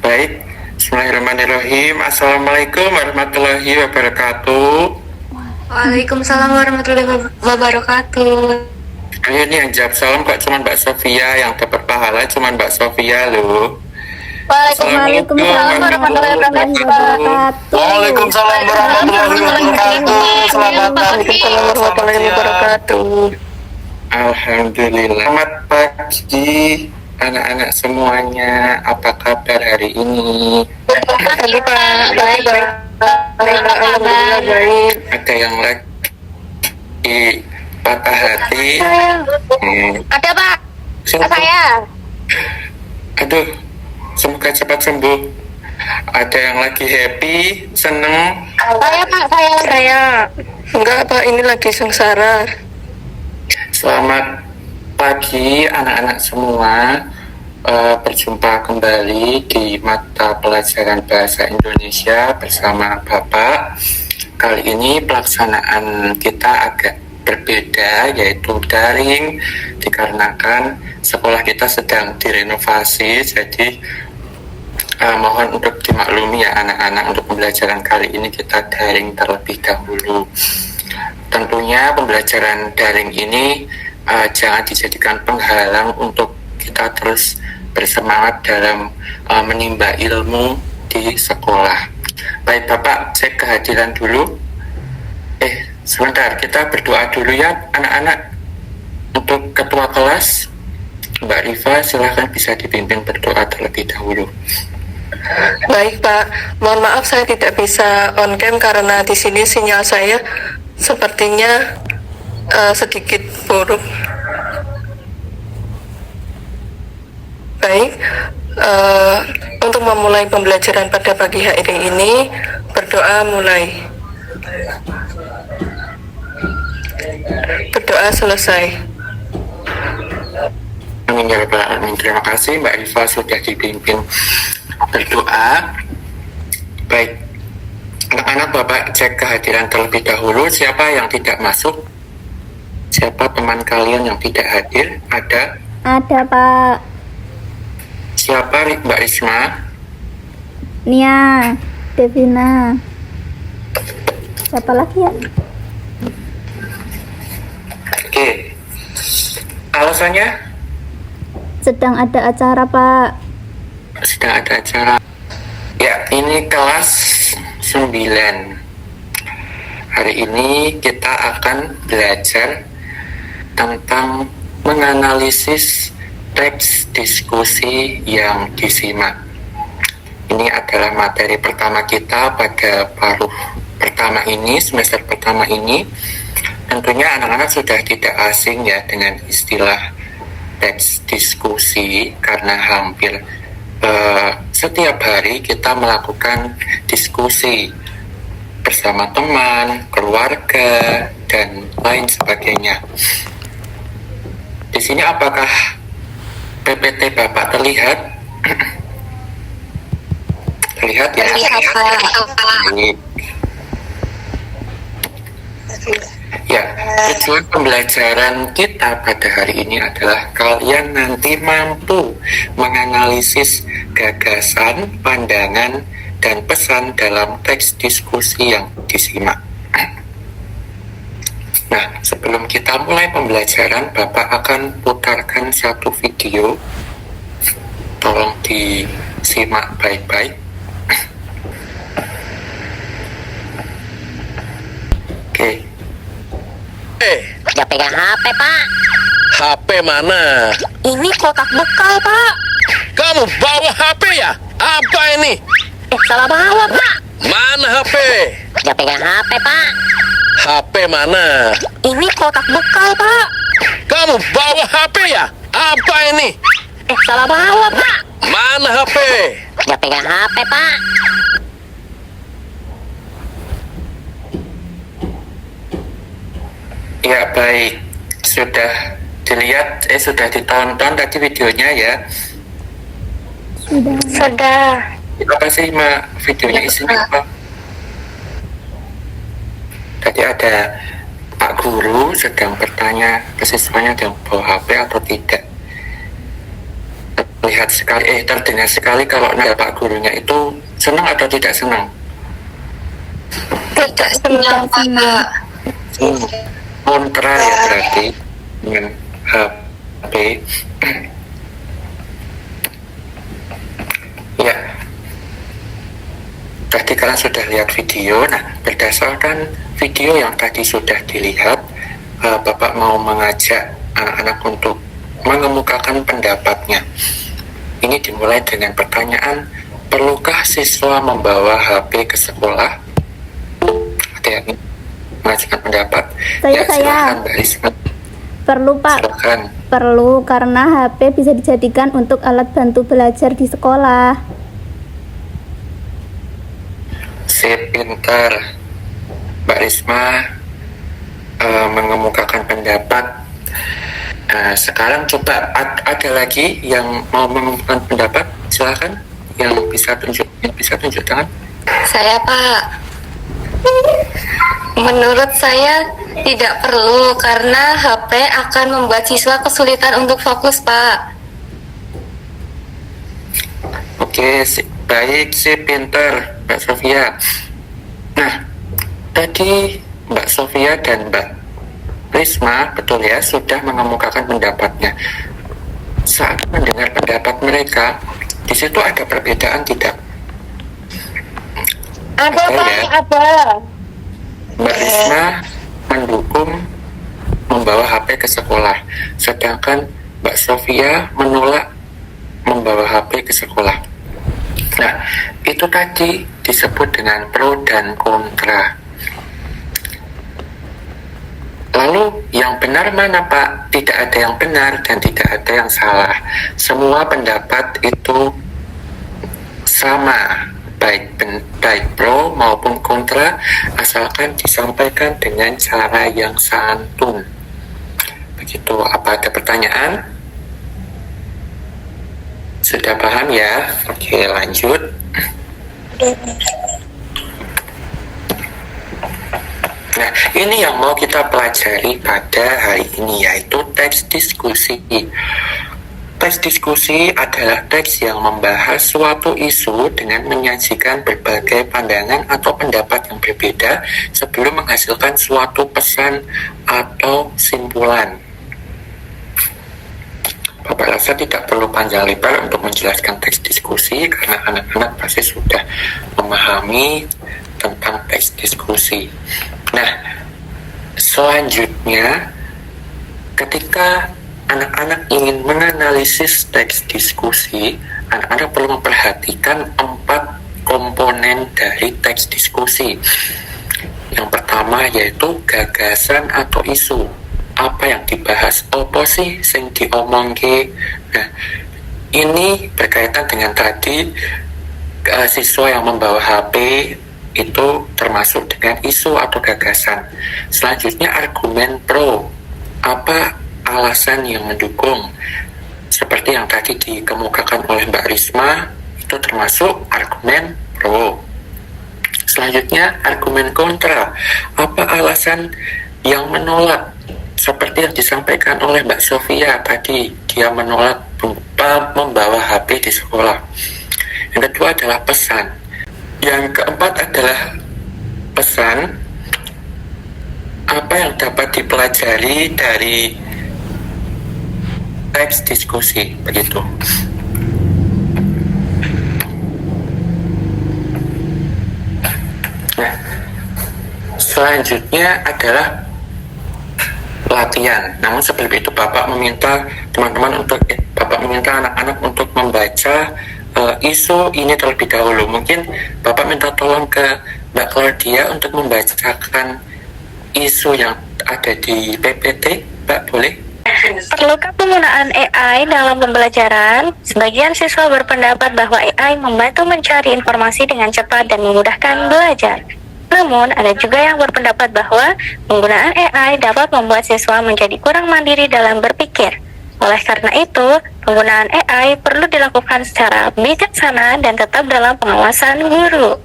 Baik, Bismillahirrahmanirrahim. Assalamualaikum warahmatullahi wabarakatuh. Waalaikumsalam warahmatullahi wabarakatuh. Ayo nih yang jawab salam kok cuma Mbak Sofia, yang dapat pahala cuma Mbak Sofia loh. Waalaikumsalam warahmatullahi wabarakatuh. Waalaikumsalam warahmatullahi wabarakatuh. Selamat pagi. warahmatullahi wabarakatuh. Alhamdulillah. Selamat pagi anak-anak semuanya. Apa kabar hari ini? Pagi Pak, baik. Alhamdulillah baik. Ada yang lagi patah hati? Ada Pak, Siapa? saya. Aduh, semoga cepat sembuh. Ada yang lagi happy, seneng. Saya Pak, saya. Enggak Pak, ini lagi sengsara. Selamat pagi anak-anak semua. Berjumpa kembali di mata pelajaran bahasa Indonesia bersama Bapak. Kali ini pelaksanaan kita agak berbeda, yaitu daring, dikarenakan sekolah kita sedang direnovasi. Jadi mohon untuk dimaklumi ya anak-anak, untuk pembelajaran kali ini kita daring terlebih dahulu. Tentunya pembelajaran daring ini jangan dijadikan penghalang untuk kita terus bersemangat dalam menimba ilmu di sekolah. Baik Bapak, cek kehadiran dulu. Sebentar, kita berdoa dulu ya anak-anak. Untuk ketua kelas, Mbak Riva, silahkan bisa dipimpin berdoa terlebih dahulu. Baik Pak, mohon maaf saya tidak bisa on cam karena di sini sinyal saya sepertinya sedikit buruk. Baik, untuk memulai pembelajaran pada pagi hari ini, berdoa mulai. Berdoa selesai. Amin ya rabbal alamin. Terima kasih Mbak Riva sudah dipimpin berdoa. Baik, anak-anak Bapak cek kehadiran terlebih dahulu. Siapa yang tidak masuk? Siapa teman kalian yang tidak hadir? Ada? Ada Pak. Siapa Mbak Risma? Nia, Devina. Siapa lagi ya? Oke. Alasannya? Sedang ada acara Pak. Sedang ada acara. Ya, ini kelas 9. Hari ini kita akan belajar tentang menganalisis teks diskusi yang disimak. Ini adalah materi pertama kita pada paruh pertama ini, semester pertama ini. Tentunya anak-anak sudah tidak asing ya dengan istilah teks diskusi, karena hampir setiap hari kita melakukan diskusi bersama teman, keluarga, dan lain sebagainya. Di sini apakah PPT Bapak terlihat? Terlihat ya? Terlihat, Pak. Baik. Ya, tujuan pembelajaran kita pada hari ini adalah kalian nanti mampu menganalisis gagasan, pandangan, dan pesan dalam teks diskusi yang disimak. Nah, sebelum kita mulai pembelajaran, Bapak akan putarkan satu video. Tolong disimak baik-baik. Oke. Jangan pegang HP, Pak. HP mana? Ini kotak bekal, Pak. Kamu bawa HP ya? Apa ini? Salah bawa, Pak. Mana HP? Jangan pegang HP, Pak. HP mana? Ini kotak bekal, Pak. Kamu bawa HP ya? Apa ini? Salah bawa, Pak. Mana HP? Jangan pegang HP, Pak. Ya baik, sudah dilihat, sudah ditonton tadi videonya ya. Sudah. Apa sih videonya isinya apa? Tadi ada Pak Guru sedang bertanya ke siswanya yang bawa HP atau tidak. terlihat sekali, terdengar sekali kalau Pak gurunya itu senang atau tidak senang? Tidak senang, Pak. Kontra ya berarti dengan HP. Ya, tadi kalian sudah lihat video. Nah, berdasarkan video yang tadi sudah dilihat, Bapak mau mengajak anak-anak untuk mengemukakan pendapatnya. Ini dimulai dengan pertanyaan, perlukah siswa membawa HP ke sekolah? Ada yang ingin mengajukan pendapat? Saya. Silakan Mbak Risma. Perlu, Pak. Silakan. Perlu, karena HP bisa dijadikan untuk alat bantu belajar di sekolah. Sip, pintar. Mbak Risma mengemukakan pendapat. Sekarang coba ada lagi yang mau mengemukakan pendapat, silakan. Yang bisa tunjuk tangan. Saya, Pak. Menurut saya tidak perlu karena HP akan membuat siswa kesulitan untuk fokus, Pak. Oke, baik, pintar Mbak Sofia. Nah, tadi Mbak Sofia dan Mbak Risma, betul ya, sudah mengemukakan pendapatnya. Saat mendengar pendapat mereka, di situ ada perbedaan tidak? Ada, Ada Pak, ya? ada. Mbak Risma mendukung membawa HP ke sekolah, sedangkan Mbak Sofia menolak membawa HP ke sekolah. Nah, itu tadi disebut dengan pro dan kontra. Lalu yang benar mana, Pak? Tidak ada yang benar dan tidak ada yang salah. Semua pendapat itu sama, baik pro maupun kontra, asalkan disampaikan dengan cara yang santun. Begitu. Apa ada pertanyaan? Sudah paham ya? Oke, lanjut. Nah, ini yang mau kita pelajari pada hari ini, yaitu teks diskusi. Teks diskusi adalah teks yang membahas suatu isu dengan menyajikan berbagai pandangan atau pendapat yang berbeda sebelum menghasilkan suatu pesan atau simpulan. Bapak rasa tidak perlu panjang lebar untuk menjelaskan teks diskusi karena anak-anak pasti sudah memahami tentang teks diskusi. Nah, selanjutnya ketika anak-anak ingin menganalisis teks diskusi, anak-anak perlu memperhatikan 4 komponen dari teks diskusi. Yang pertama yaitu gagasan atau isu. Apa yang dibahas, apa sih sing diomongke. Nah, ini berkaitan dengan tadi siswa yang membawa HP itu termasuk dengan isu atau gagasan. Selanjutnya argumen pro. Apa alasan yang mendukung? Seperti yang tadi dikemukakan oleh Mbak Risma, itu termasuk argumen pro. Selanjutnya argumen kontra. Apa alasan yang menolak? Seperti yang disampaikan oleh Mbak Sofia tadi, dia menolak membawa HP di sekolah. Yang kedua adalah pesan. Yang keempat adalah pesan. Apa yang dapat dipelajari dari teks diskusi, begitu. Nah, selanjutnya adalah latihan. Namun sebelum itu Bapak meminta teman-teman Bapak meminta anak-anak untuk membaca isu ini terlebih dahulu. Mungkin Bapak minta tolong ke Mbak Claudia untuk membacakan isu yang ada di PPT. Mbak, boleh? Perlukah penggunaan AI dalam pembelajaran? Sebagian siswa berpendapat bahwa AI membantu mencari informasi dengan cepat dan memudahkan belajar. Namun, ada juga yang berpendapat bahwa penggunaan AI dapat membuat siswa menjadi kurang mandiri dalam berpikir. Oleh karena itu, penggunaan AI perlu dilakukan secara bijaksana dan tetap dalam pengawasan guru.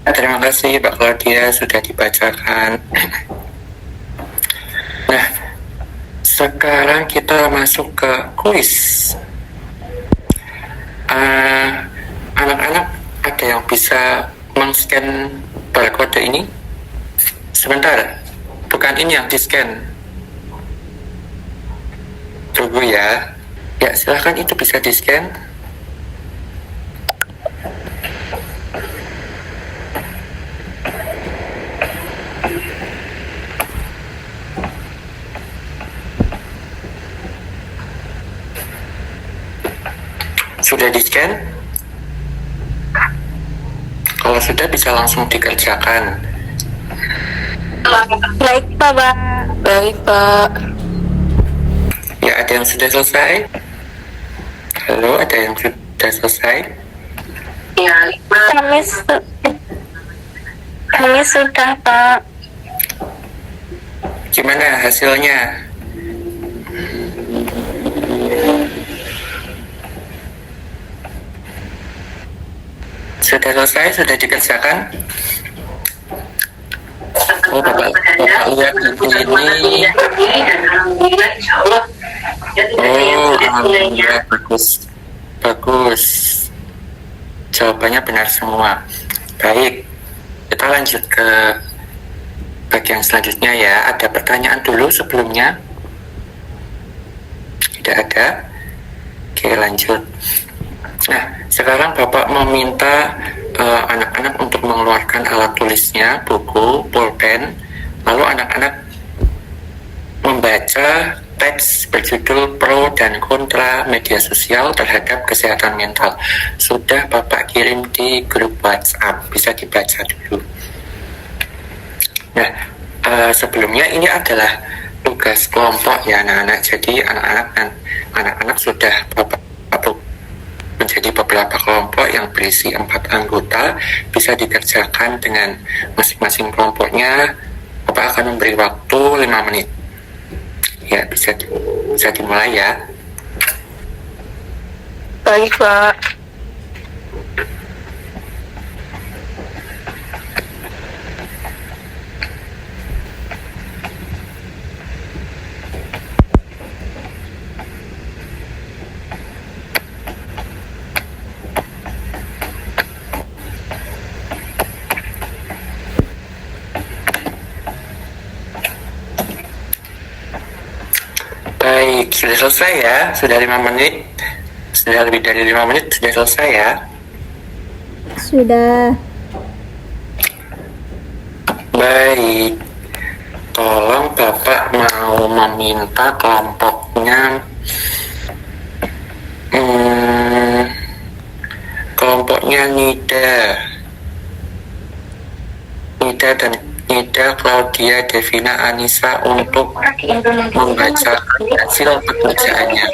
Terima kasih Mbak Claudia sudah dibacakan. Nah, sekarang kita masuk ke kuis. Anak-anak ada yang bisa meng-scan barcode ini? Sebentar, bukan ini yang di-scan. Tunggu ya. Ya, silahkan itu bisa di-scan. Sudah di-scan? Kalau sudah bisa langsung dikerjakan. Baik, Pak. Baik, Pak. Ya, ada yang sudah selesai? Halo, ada yang sudah selesai? Kami sudah, Pak. Gimana hasilnya? Sudah selesai? Sudah dikerjakan? Oh, Bapak lihat Ibu ini. Oh, alhamdulillah, bagus. Bagus. Jawabannya benar semua. Baik, kita lanjut ke bagian selanjutnya ya. Ada pertanyaan dulu sebelumnya? Tidak ada? Oke, lanjut. Nah, sekarang Bapak meminta anak-anak untuk mengeluarkan alat tulisnya, buku, pulpen, lalu anak-anak membaca teks berjudul pro dan kontra media sosial terhadap kesehatan mental. Sudah Bapak kirim di grup WhatsApp, bisa dibaca dulu. Nah, sebelumnya ini adalah tugas kelompok ya anak-anak. Jadi anak-anak sudah Bapak menjadi beberapa kelompok yang berisi 4 anggota, bisa dikerjakan dengan masing-masing kelompoknya. Bapak akan memberi waktu 5 menit. Ya, bisa dimulai ya. Baik, Pak. Baik, sudah selesai ya. Sudah 5 menit. Sudah lebih dari 5 menit, sudah selesai ya. Sudah. Baik, tolong Bapak mau meminta kelompoknya kelompoknya Nida, Claudia, Devina, Anissa untuk membaca hasil pekerjaannya.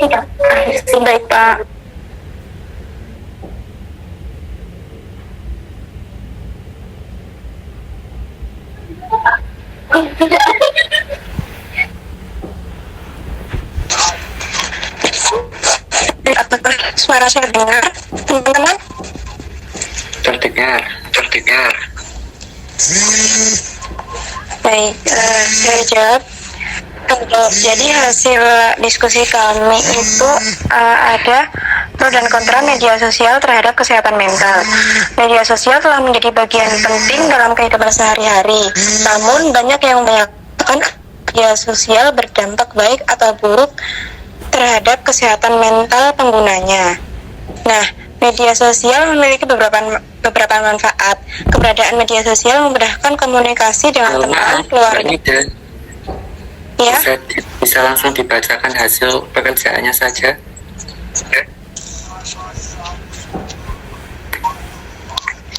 Baik, Pak. Apakah suara saya dengar, teman-teman? Terdengar. Baik, saya jawab. Jadi hasil diskusi kami itu ada pro dan kontra media sosial terhadap kesehatan mental. Media sosial telah menjadi bagian penting dalam kehidupan sehari-hari. Namun banyak yang menyatakan media sosial berdampak baik atau buruk terhadap kesehatan mental penggunanya. Nah, media sosial memiliki beberapa manfaat. Keberadaan media sosial memudahkan komunikasi dengan teman, keluarga. Ya. Bisa langsung dibacakan hasil pekerjaannya saja.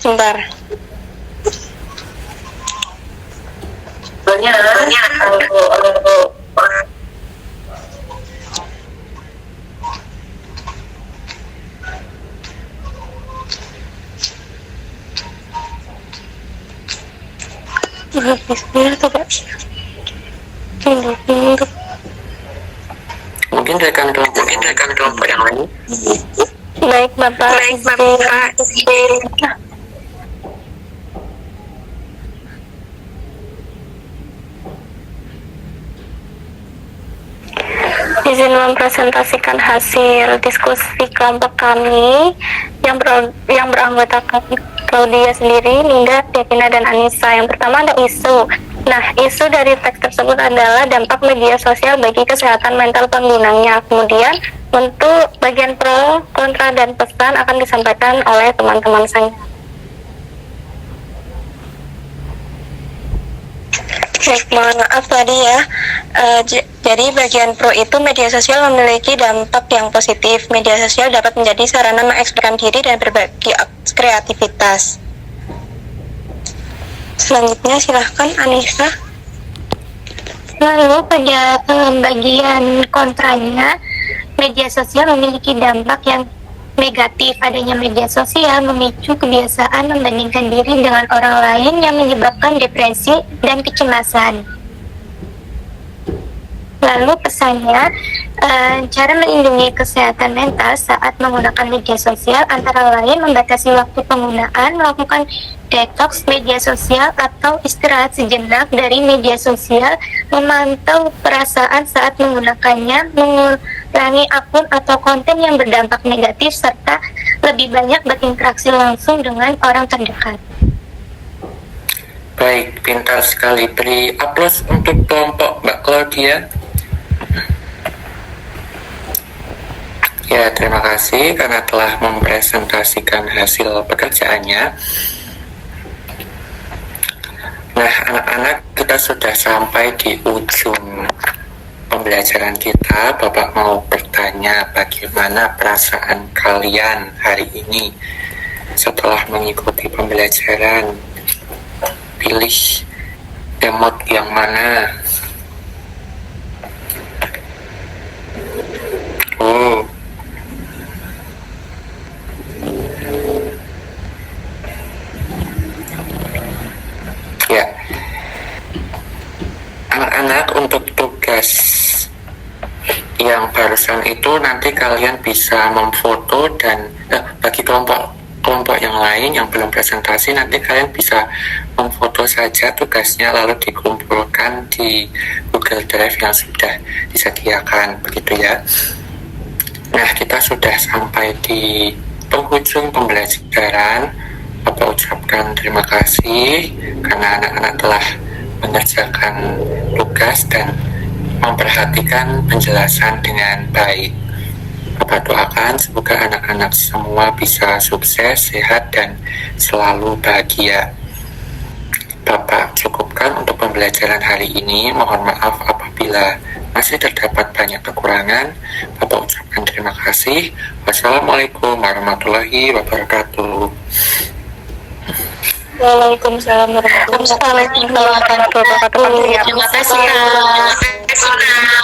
Sebentar. Mungkin rekan kelompok yang lain. Baik, Bapak. izin mempresentasikan hasil diskusi kelompok kami yang beranggotakan Claudia sendiri, Ninda, Devina, dan Anissa. Yang pertama ada isu. Nah, isu dari teks tersebut adalah dampak media sosial bagi kesehatan mental penggunanya. Kemudian untuk bagian pro, kontra, dan pesan akan disampaikan oleh teman-teman saya. Baik, mohon maaf tadi ya. Jadi bagian pro itu media sosial memiliki dampak yang positif. Media sosial dapat menjadi sarana mengekspresikan diri dan berbagi kreativitas. Selanjutnya silahkan Anissa. Lalu pada bagian kontranya, media sosial memiliki dampak yang negatif. Adanya media sosial memicu kebiasaan membandingkan diri dengan orang lain yang menyebabkan depresi dan kecemasan. Lalu pesannya, cara melindungi kesehatan mental saat menggunakan media sosial antara lain membatasi waktu penggunaan, melakukan detox media sosial atau istirahat sejenak dari media sosial, memantau perasaan saat menggunakannya, mengurangi akun atau konten yang berdampak negatif, serta lebih banyak berinteraksi langsung dengan orang terdekat. Baik, pintar sekali. Beri aplaus untuk kelompok Mbak Claudia. Ya, terima kasih karena telah mempresentasikan hasil pekerjaannya. Nah, anak-anak, kita sudah sampai di ujung pembelajaran kita. Bapak mau bertanya bagaimana perasaan kalian hari ini setelah mengikuti pembelajaran. Pilih emot yang mana? Oh, ya, anak-anak, untuk tugas yang barusan itu nanti kalian bisa memfoto dan bagi kelompok yang lain yang belum presentasi, nanti kalian bisa memfoto saja tugasnya lalu dikumpulkan di Google Drive yang sudah disediakan, begitu ya. Nah, kita sudah sampai di penghujung pembelajaran. Bapak ucapkan terima kasih karena anak-anak telah mengerjakan tugas dan memperhatikan penjelasan dengan baik. Bapak doakan semoga anak-anak semua bisa sukses, sehat, dan selalu bahagia. Bapak cukupkan untuk pembelajaran hari ini. Mohon maaf apabila masih terdapat banyak kekurangan. Bapak ucapkan terima kasih. Wassalamualaikum warahmatullahi wabarakatuh. Waalaikumsalam warahmatullahi wabarakatuh. Terima kasih, Kak.